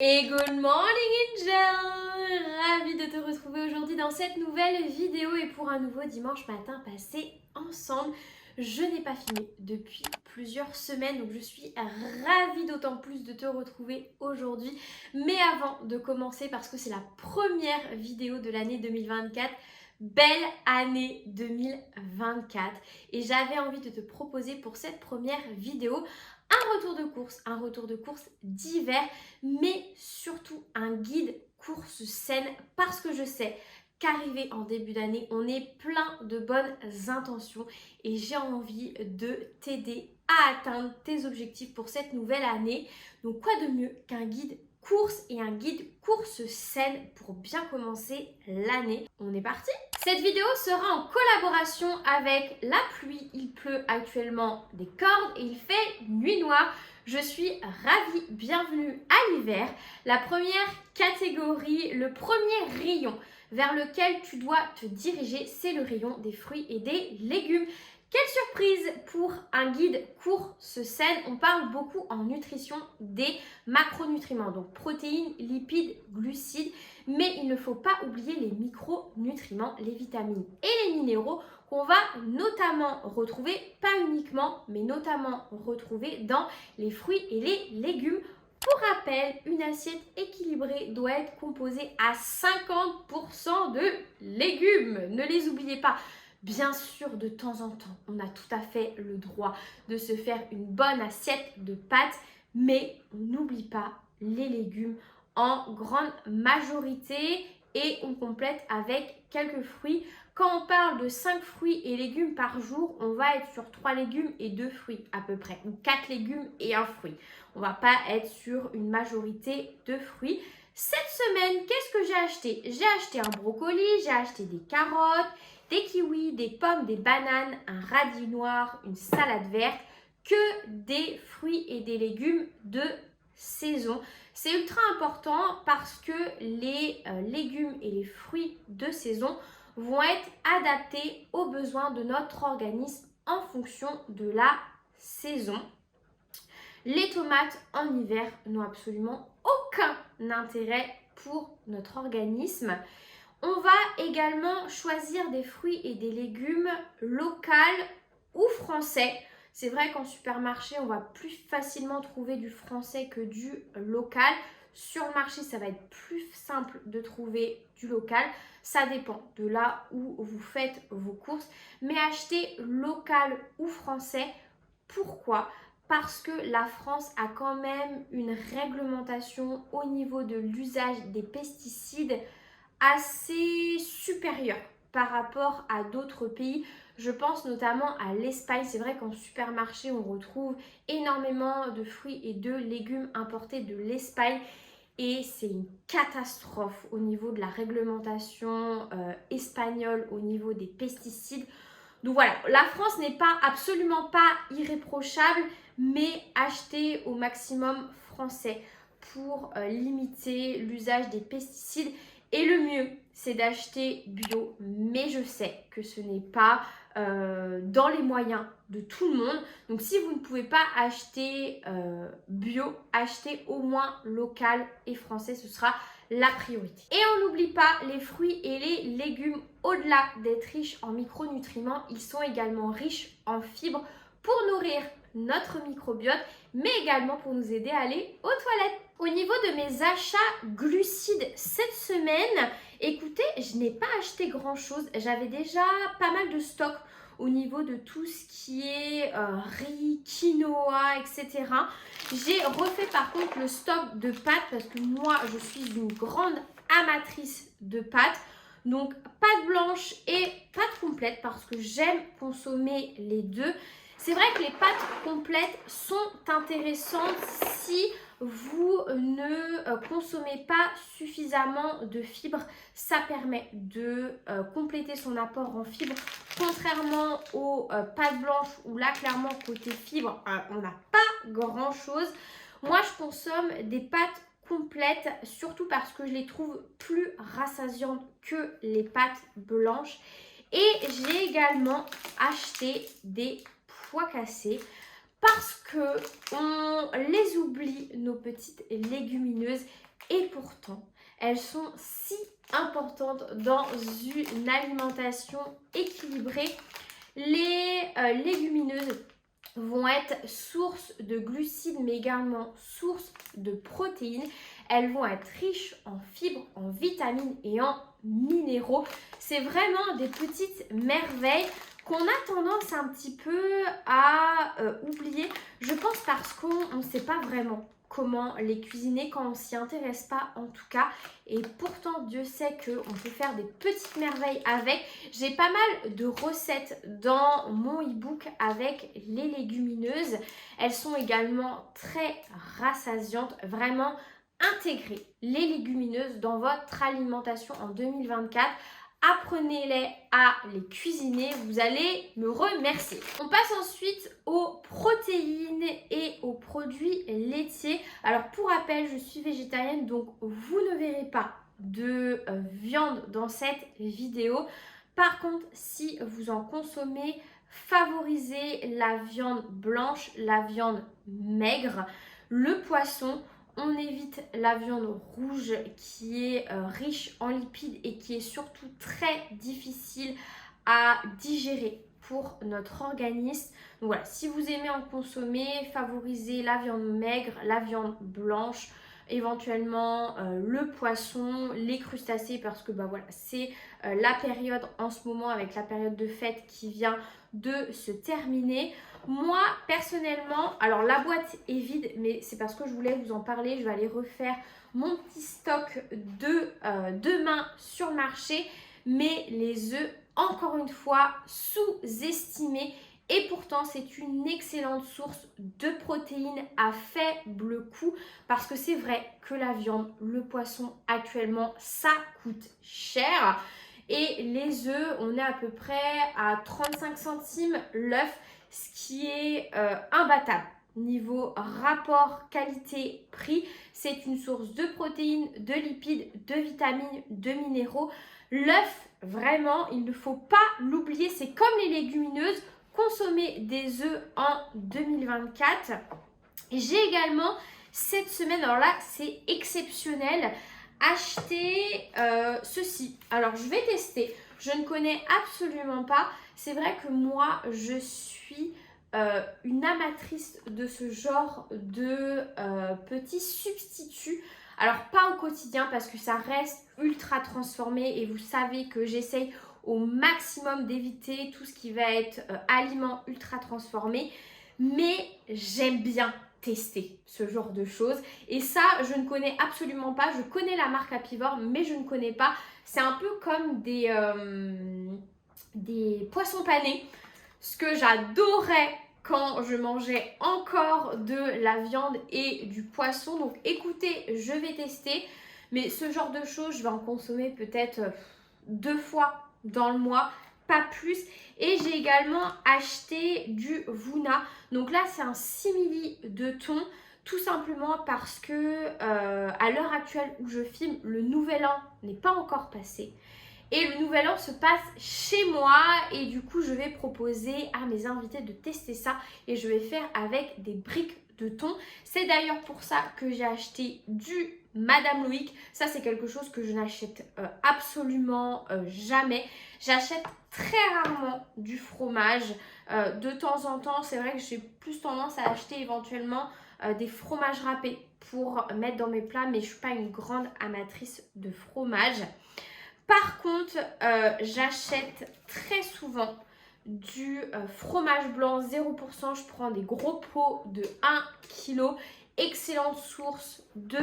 Et good morning Angel! Ravie de te retrouver aujourd'hui dans cette nouvelle vidéo et pour un nouveau dimanche matin passé ensemble. Je n'ai pas filmé depuis plusieurs semaines donc je suis ravie d'autant plus de te retrouver aujourd'hui. Mais avant de commencer, parce que c'est la première vidéo de l'année 2024, belle année 2024 et j'avais envie de te proposer pour cette première vidéo un retour de course d'hiver, mais surtout un guide course saine parce que je sais qu'arrivé en début d'année, on est plein de bonnes intentions et j'ai envie de t'aider à atteindre tes objectifs pour cette nouvelle année. Donc quoi de mieux qu'un guide course et un guide course saine pour bien commencer l'année. On est parti! Cette vidéo sera en collaboration avec La Pluie. Il pleut actuellement des cordes et il fait nuit noire. Je suis ravie, bienvenue à l'hiver. La première catégorie, le premier rayon vers lequel tu dois te diriger, c'est le rayon des fruits et des légumes. Quelle surprise pour un guide course saine. On parle beaucoup en nutrition des macronutriments, donc protéines, lipides, glucides, mais il ne faut pas oublier les micronutriments, les vitamines et les minéraux qu'on va notamment retrouver, pas uniquement, mais notamment retrouver dans les fruits et les légumes. Pour rappel, une assiette équilibrée doit être composée à 50% de légumes. Ne les oubliez pas. Bien sûr, de temps en temps, on a tout à fait le droit de se faire une bonne assiette de pâtes, mais on n'oublie pas les légumes en grande majorité et on complète avec quelques fruits. Quand on parle de 5 fruits et légumes par jour, on va être sur 3 légumes et 2 fruits à peu près, ou 4 légumes et 1 fruit. On ne va pas être sur une majorité de fruits. Cette semaine, qu'est-ce que j'ai acheté? J'ai acheté un brocoli, j'ai acheté des carottes, des kiwis, des pommes, des bananes, un radis noir, une salade verte, que des fruits et des légumes de saison. C'est ultra important parce que les légumes et les fruits de saison vont être adaptés aux besoins de notre organisme en fonction de la saison. Les tomates en hiver n'ont absolument aucun intérêt pour notre organisme. On va également choisir des fruits et des légumes locaux ou français. C'est vrai qu'en supermarché, on va plus facilement trouver du français que du local. Sur le marché, ça va être plus simple de trouver du local. Ça dépend de là où vous faites vos courses. Mais acheter local ou français, pourquoi ? Parce que la France a quand même une réglementation au niveau de l'usage des pesticides assez supérieur par rapport à d'autres pays. Je pense notamment à l'Espagne. C'est vrai qu'en supermarché, on retrouve énormément de fruits et de légumes importés de l'Espagne. Et c'est une catastrophe au niveau de la réglementation espagnole, au niveau des pesticides. Donc voilà, la France n'est pas absolument pas irréprochable, mais achetez au maximum français pour limiter l'usage des pesticides. Et le mieux, c'est d'acheter bio, mais je sais que ce n'est pas dans les moyens de tout le monde. Donc si vous ne pouvez pas acheter bio, achetez au moins local et français, ce sera la priorité. Et on n'oublie pas les fruits et les légumes. Au-delà d'être riches en micronutriments, ils sont également riches en fibres pour nourrir notre microbiote, mais également pour nous aider à aller aux toilettes. Au niveau de mes achats glucides cette semaine, écoutez, je n'ai pas acheté grand chose. J'avais déjà pas mal de stock au niveau de tout ce qui est riz, quinoa, etc. J'ai refait par contre le stock de pâtes parce que moi, je suis une grande amatrice de pâtes. Donc, pâtes blanches et pâtes complètes parce que j'aime consommer les deux. C'est vrai que les pâtes complètes sont intéressantes si vous ne consommez pas suffisamment de fibres. Ça permet de compléter son apport en fibres. Contrairement aux pâtes blanches où là, clairement, côté fibres, on n'a pas grand-chose. Moi, je consomme des pâtes complètes, surtout parce que je les trouve plus rassasiantes que les pâtes blanches. Et j'ai également acheté des pois cassés parce que on les oublie, nos petites légumineuses. Et pourtant, elles sont si importantes dans une alimentation équilibrée. Les légumineuses vont être source de glucides mais également source de protéines. Elles vont être riches en fibres, en vitamines et en minéraux. C'est vraiment des petites merveilles qu'on a tendance un petit peu à oublier. Je pense parce qu'on ne sait pas vraiment comment les cuisiner quand on s'y intéresse pas en tout cas. Et pourtant Dieu sait qu'on peut faire des petites merveilles avec. J'ai pas mal de recettes dans mon e-book avec les légumineuses. Elles sont également très rassasiantes, vraiment intégrer les légumineuses dans votre alimentation en 2024. Apprenez-les à les cuisiner, vous allez me remercier. On passe ensuite aux protéines et aux produits laitiers. Alors pour rappel, je suis végétarienne, donc vous ne verrez pas de viande dans cette vidéo. Par contre, si vous en consommez, favorisez la viande blanche, la viande maigre, le poisson. On évite la viande rouge qui est riche en lipides et qui est surtout très difficile à digérer pour notre organisme. Donc voilà, si vous aimez en consommer, favorisez la viande maigre, la viande blanche, éventuellement le poisson, les crustacés parce que voilà, c'est la période en ce moment avec la période de fête qui vient de se terminer. Moi personnellement, alors la boîte est vide mais c'est parce que je voulais vous en parler, je vais aller refaire mon petit stock de demain sur le marché, mais les œufs encore une fois sous-estimés. Et pourtant, c'est une excellente source de protéines à faible coût parce que c'est vrai que la viande, le poisson actuellement, ça coûte cher. Et les œufs, on est à peu près à 35 centimes l'œuf, ce qui est imbattable. Niveau rapport qualité-prix, c'est une source de protéines, de lipides, de vitamines, de minéraux. L'œuf, vraiment, il ne faut pas l'oublier, c'est comme les légumineuses. Consommer des œufs en 2024. J'ai également cette semaine, alors là c'est exceptionnel, acheté ceci. Alors je vais tester, je ne connais absolument pas. C'est vrai que moi je suis une amatrice de ce genre de petits substituts. Alors pas au quotidien parce que ça reste ultra transformé et vous savez que j'essaye au maximum d'éviter tout ce qui va être aliments ultra transformés, mais j'aime bien tester ce genre de choses et ça je ne connais absolument pas. Je connais la marque Apivore mais je ne connais pas. C'est un peu comme des poissons panés, ce que j'adorais quand je mangeais encore de la viande et du poisson. Donc écoutez, je vais tester, mais ce genre de choses je vais en consommer peut-être 2 fois dans le mois, pas plus. Et j'ai également acheté du Vuna. Donc là, c'est un simili de thon, tout simplement parce que à l'heure actuelle où je filme, le nouvel an n'est pas encore passé. Et le nouvel an se passe chez moi et du coup, je vais proposer à mes invités de tester ça et je vais faire avec des briques de thon. C'est d'ailleurs pour ça que j'ai acheté du Madame Loïc. Ça, c'est quelque chose que je n'achète absolument jamais. J'achète très rarement du fromage. De temps en temps, c'est vrai que j'ai plus tendance à acheter éventuellement des fromages râpés pour mettre dans mes plats, mais je ne suis pas une grande amatrice de fromage. Par contre, j'achète très souvent du fromage blanc 0%. Je prends des gros pots de 1 kg. Excellente source de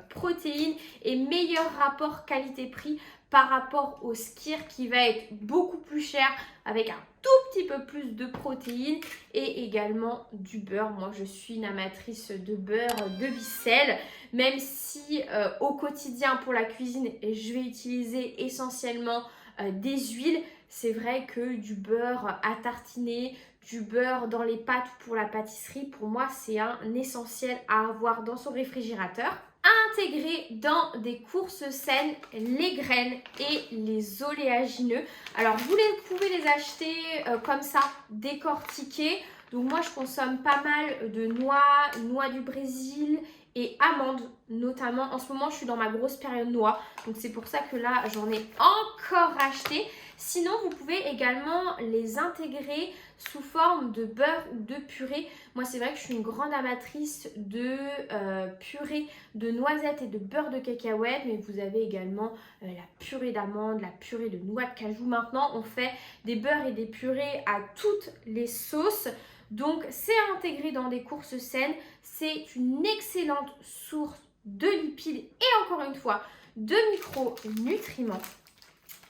protéines et meilleur rapport qualité-prix par rapport au skyr qui va être beaucoup plus cher avec un tout petit peu plus de protéines et également du beurre. Moi, je suis une amatrice de beurre de Vicelle, même si au quotidien pour la cuisine, je vais utiliser essentiellement des huiles. C'est vrai que du beurre à tartiner, du beurre dans les pâtes pour la pâtisserie, pour moi, c'est un essentiel à avoir dans son réfrigérateur. Intégrer dans des courses saines les graines et les oléagineux. Alors vous pouvez les acheter comme ça, décortiqués. Donc moi je consomme pas mal de noix du Brésil et amandes notamment. En ce moment, je suis dans ma grosse période noix, donc c'est pour ça que là, j'en ai encore acheté. Sinon, vous pouvez également les intégrer sous forme de beurre ou de purée. Moi, c'est vrai que je suis une grande amatrice de purée de noisettes et de beurre de cacahuète, mais vous avez également la purée d'amandes, la purée de noix de cajou. Maintenant, on fait des beurres et des purées à toutes les sauces. Donc, c'est à intégrer dans des courses saines. C'est une excellente source de lipides et encore une fois, de micronutriments.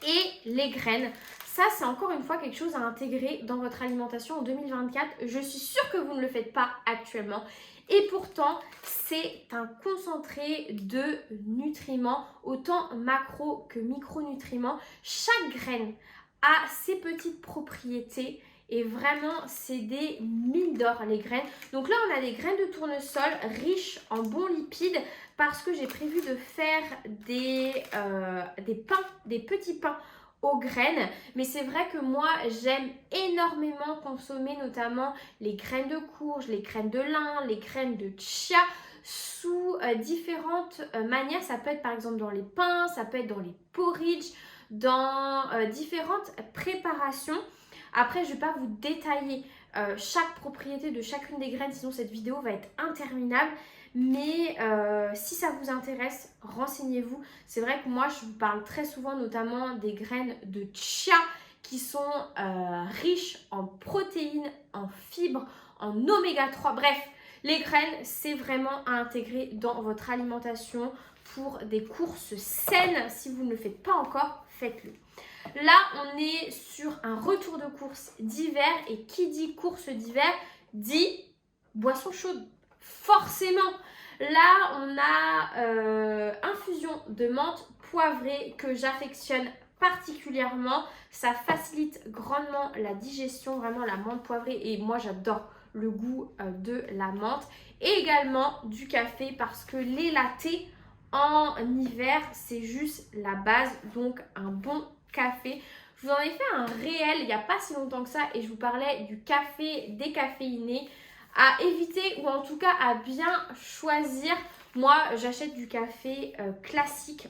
Et les graines, ça c'est encore une fois quelque chose à intégrer dans votre alimentation en 2024. Je suis sûre que vous ne le faites pas actuellement. Et pourtant, c'est un concentré de nutriments, autant macro que micronutriments. Chaque graine a ses petites propriétés. Et vraiment, c'est des mines d'or, les graines. Donc là, on a des graines de tournesol riches en bons lipides parce que j'ai prévu de faire des pains, des petits pains aux graines. Mais c'est vrai que moi, j'aime énormément consommer notamment les graines de courge, les graines de lin, les graines de chia sous différentes manières. Ça peut être par exemple dans les pains, ça peut être dans les porridge, dans différentes préparations. Après, je ne vais pas vous détailler chaque propriété de chacune des graines, sinon cette vidéo va être interminable. Mais si ça vous intéresse, renseignez-vous. C'est vrai que moi, je vous parle très souvent notamment des graines de chia qui sont riches en protéines, en fibres, en oméga 3. Bref, les graines, c'est vraiment à intégrer dans votre alimentation pour des courses saines. Si vous ne le faites pas encore, faites-le. Là, on est sur un retour de course d'hiver et qui dit course d'hiver dit boisson chaude. Forcément, là, on a infusion de menthe poivrée que j'affectionne particulièrement. Ça facilite grandement la digestion, vraiment la menthe poivrée et moi, j'adore le goût de la menthe. Et également du café parce que les lattés en hiver, c'est juste la base, donc un bon café. Je vous en ai fait un réel il n'y a pas si longtemps que ça et je vous parlais du café décaféiné à éviter ou en tout cas à bien choisir. Moi, j'achète du café classique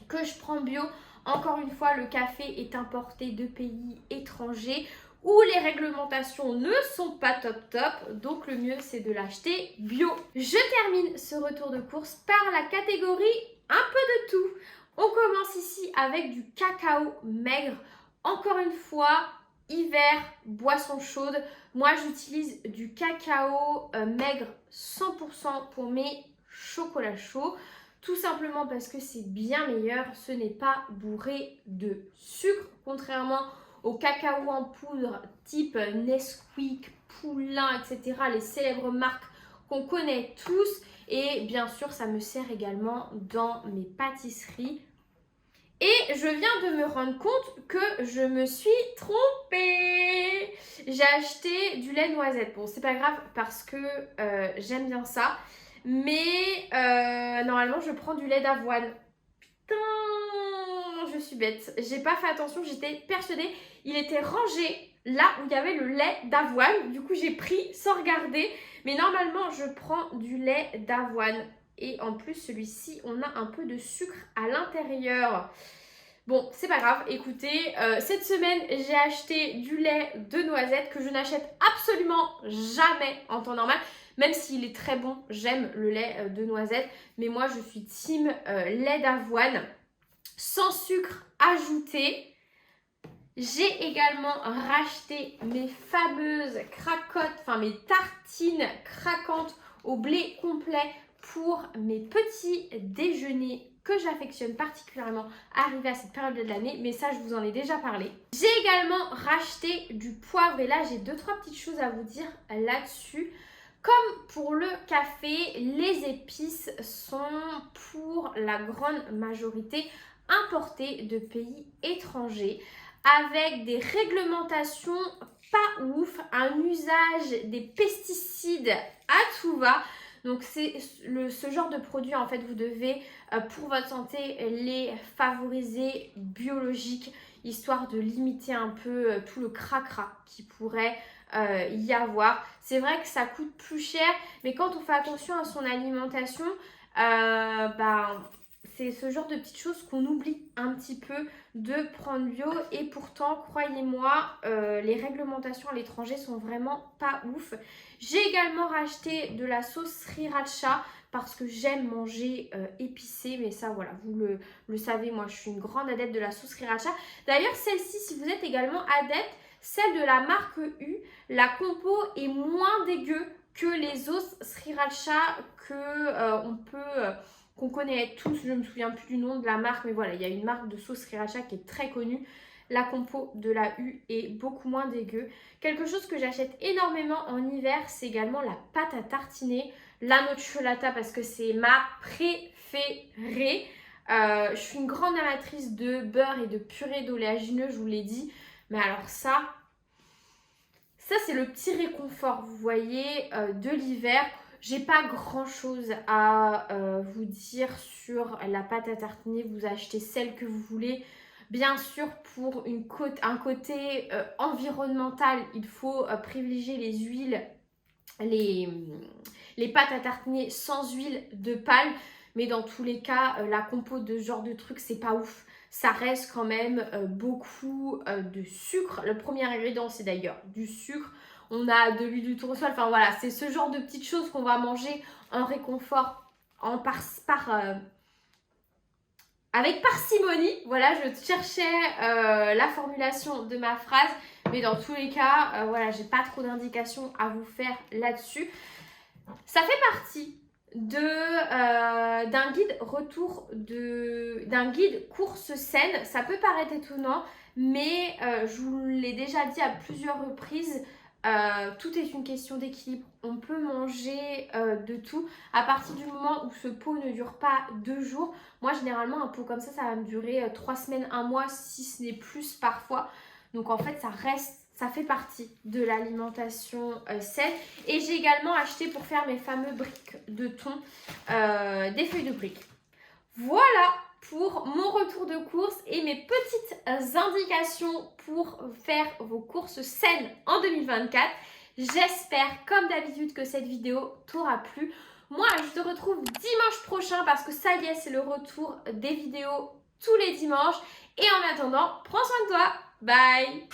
que je prends bio. Encore une fois, le café est importé de pays étrangers où les réglementations ne sont pas top, donc le mieux c'est de l'acheter bio. Je termine ce retour de course par la catégorie un peu de tout. On commence ici avec du cacao maigre. Encore une fois, hiver, boisson chaude. Moi, j'utilise du cacao maigre 100% pour mes chocolats chauds. Tout simplement parce que c'est bien meilleur. Ce n'est pas bourré de sucre, contrairement au cacao en poudre type Nesquik, Poulain, etc. Les célèbres marques qu'on connaît tous. Et bien sûr, ça me sert également dans mes pâtisseries. Et je viens de me rendre compte que je me suis trompée. J'ai acheté du lait noisette. Bon, c'est pas grave parce que j'aime bien ça. Mais normalement, je prends du lait d'avoine. Putain, je suis bête. J'ai pas fait attention, j'étais persuadée. Il était rangé là où il y avait le lait d'avoine. Du coup, j'ai pris sans regarder. Mais normalement, je prends du lait d'avoine. Et en plus, celui-ci, on a un peu de sucre à l'intérieur. Bon, c'est pas grave. Écoutez, cette semaine, j'ai acheté du lait de noisette que je n'achète absolument jamais en temps normal. Même s'il est très bon, j'aime le lait de noisette. Mais moi, je suis team lait d'avoine sans sucre ajouté. J'ai également racheté mes fameuses cracottes, enfin mes tartines craquantes au blé complet pour mes petits déjeuners que j'affectionne particulièrement arrivé à cette période de l'année, mais ça je vous en ai déjà parlé. J'ai également racheté du poivre et là j'ai 2-3 petites choses à vous dire là-dessus. Comme pour le café, les épices sont pour la grande majorité importées de pays étrangers avec des réglementations pas ouf, un usage des pesticides à tout va. Donc c'est ce genre de produit en fait vous devez pour votre santé les favoriser biologiques histoire de limiter un peu tout le cracra qui pourrait y avoir. C'est vrai que ça coûte plus cher, mais quand on fait attention à son alimentation, c'est ce genre de petites choses qu'on oublie un petit peu de prendre bio. Et pourtant, croyez-moi, les réglementations à l'étranger sont vraiment pas ouf. J'ai également racheté de la sauce sriracha parce que j'aime manger épicé. Mais ça, voilà, vous le savez, moi, je suis une grande adepte de la sauce sriracha. D'ailleurs, celle-ci, si vous êtes également adepte, celle de la marque U, la compo est moins dégueu que les sauces sriracha qu'on connaît tous. Je ne me souviens plus du nom de la marque, mais voilà, il y a une marque de sauce sriracha qui est très connue. La compo de la U est beaucoup moins dégueu. Quelque chose que j'achète énormément en hiver, c'est également la pâte à tartiner, la nocciolata, parce que c'est ma préférée. Je suis une grande amatrice de beurre et de purée d'oléagineux, je vous l'ai dit. Mais alors ça c'est le petit réconfort, vous voyez, de l'hiver. J'ai pas grand chose à vous dire sur la pâte à tartiner. Vous achetez celle que vous voulez. Bien sûr, pour un côté environnemental, il faut privilégier les huiles, les pâtes à tartiner sans huile de palme. Mais dans tous les cas, la compo de ce genre de truc, c'est pas ouf. Ça reste quand même beaucoup de sucre. Le premier ingrédient, c'est d'ailleurs du sucre. On a de l'huile de tournesol. Enfin voilà, c'est ce genre de petites choses qu'on va manger en réconfort, avec parcimonie. Voilà, je cherchais la formulation de ma phrase. Mais dans tous les cas, voilà, j'ai pas trop d'indications à vous faire là-dessus. Ça fait partie d'un guide course saine. Ça peut paraître étonnant, mais je vous l'ai déjà dit à plusieurs reprises, tout est une question d'équilibre. On peut manger de tout à partir du moment où ce pot ne dure pas 2 jours. Moi, généralement, un pot comme ça va me durer 3 semaines, 1 mois, si ce n'est plus parfois. Donc en fait, ça fait partie de l'alimentation saine. Et j'ai également acheté pour faire mes fameux briques de thon, des feuilles de briques. Voilà pour mon retour de course et mes petites indications pour faire vos courses saines en 2024. J'espère, comme d'habitude, que cette vidéo t'aura plu. Moi, je te retrouve dimanche prochain parce que ça y est, c'est le retour des vidéos tous les dimanches. Et en attendant, prends soin de toi. Bye!